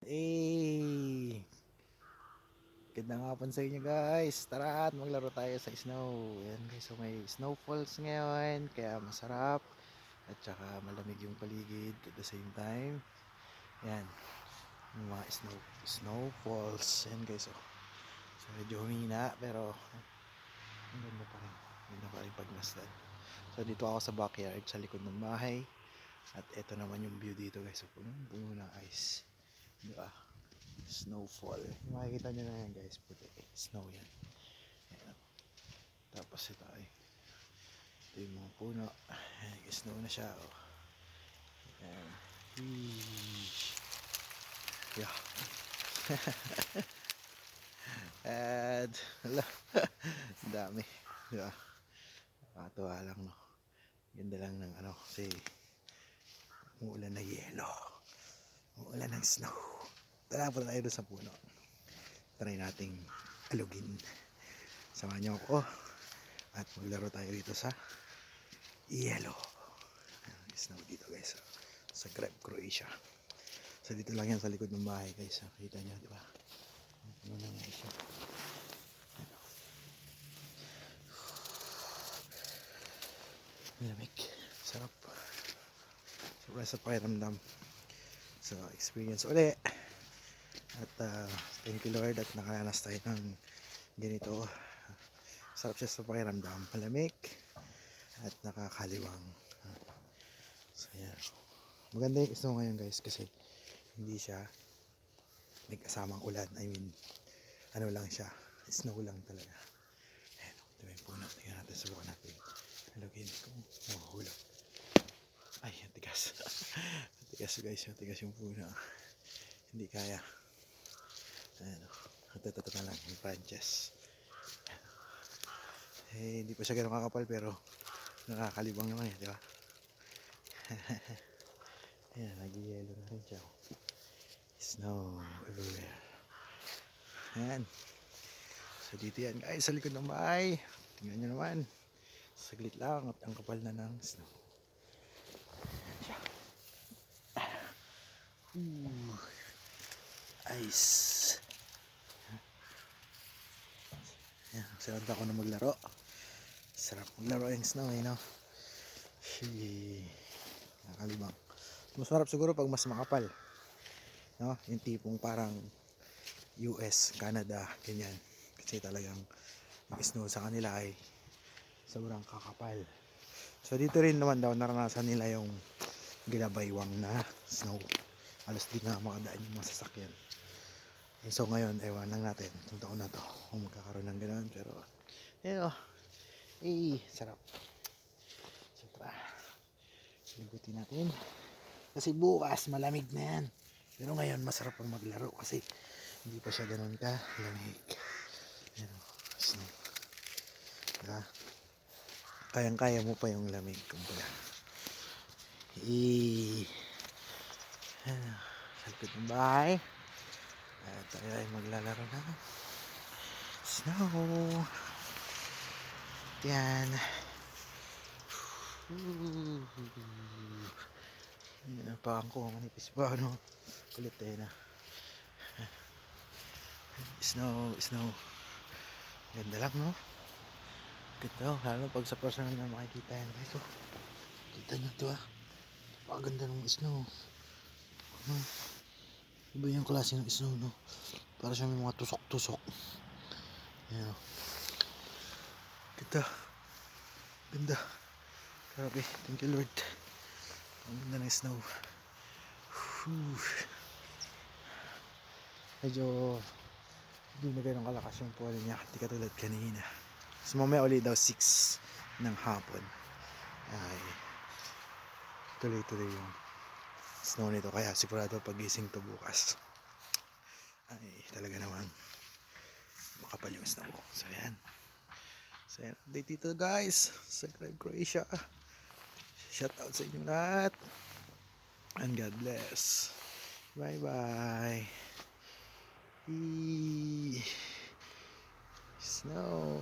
Hey! Gandang hapon sa inyo guys. Tara at maglaro tayo sa snow. Ayan guys, so may snowfalls ngayon. Kaya masarap. At saka malamig yung paligid at the same time. Ayan. Yung mga snowfalls. Ayan guys, oh. So medyo humina pero ang ganda pa rin. Ganda pa rin pagmasdan. So dito ako sa backyard sa likod ng bahay. At eto naman yung view dito guys. So puno ng ice. Diba? Snowfall. Makikita nyo na yan guys, puti. Snow yan. Ayan. Tapos ito ay ito yung mga puno. Ayan, snow na siya. Oh. Ayan. Yeah. And hala, dami. Diba? Nakakatuwa lang, no. Ganda lang ng ano kasi umuulan na yelo. Umuulan ng snow. Tara pa tayo doon sa puno. Try nating alugin. Samahan niyo ako at maglaro tayo dito sa yelo. Snow dito guys sa Zagreb, Croatia. So dito lang yan sa likod ng bahay guys. Kita nyo, di ba? Ano na nga siya. Lamig. Sarap. Sobra sa pakiramdam. So experience uli. At thank you Lord at nakaranas tayo ng ganito. Sarap siya sa pakiramdam. Malamig at nakakaliwang. So yan. Maganda yung snow ngayon guys kasi hindi siya may kasamang ulan. I mean, ano lang siya. Snow lang talaga. Ayan. Ito yung puno. Tingnan natin. Subukan natin. Halugin kung mahuhulog. Ay, ang tigas. Ang tigas guys. Ang tigas yung puno. Hindi kaya. Ayan. Ito na lang. Yung branches. Eh, hindi pa siya ganun kakapal pero nakakalibang naman eh. Diba? Ayan. Nag-yellow na rin siya. Snow everywhere. Ayan. So dito yan guys. Sa likod ng bahay. Tingnan nyo naman. Saglit lang at ang kapal na ng snow. Ice. Ayan, sarap ako na maglaro. Sarap maglaro yung snow eh, no? Nakalibang. Masarap siguro pag mas makapal, no? Yung tipong parang US, Canada, ganyan. Kasi talagang yung snow sa kanila ay sobrang kakapal. So dito rin naman daw naranasan nila yung ginabaywang na snow. Alas di nga makadaan yung mga sasakyan. So ngayon, ewan lang natin itong taon na to kung magkakaroon ng gano'n. Pero, sarap. So tara, libutin natin. Kasi bukas, malamig na yan. Pero ngayon, masarap pang maglaro kasi hindi pa siya gano'n ka lamig. Snow. Diba? Kayang-kaya mo pa yung lamig. Kumbaga. Sa likod ng bahay. At tayo ay maglalaro na snow. Yan. Paan ko manipis pa, ano. Kulit na. Snow. Ganda lang, no? Ganda, lalo pag sa personal na makikita yan. Ito. Kita nyo to, ah. Napakaganda ng snow. Iba yung klase ng snow, no? Para siya may mga tusok-tusok. Ayan. Ganda. Grabe. Thank you Lord. Ang ganda ng snow. Medyo hindi na ganun kalakas yung fall niya. Hindi katulad kanina. So mamaya ulit daw 6 ng hapon. Ay tuloy-tuloy yung snow nito. Kaya sigurado pagising to bukas ay talaga naman makapal yung snow. So yan. So yan, update dito guys sa Zagreb, Croatia. Shout out sa inyong lahat and God bless. Bye bye. Snow.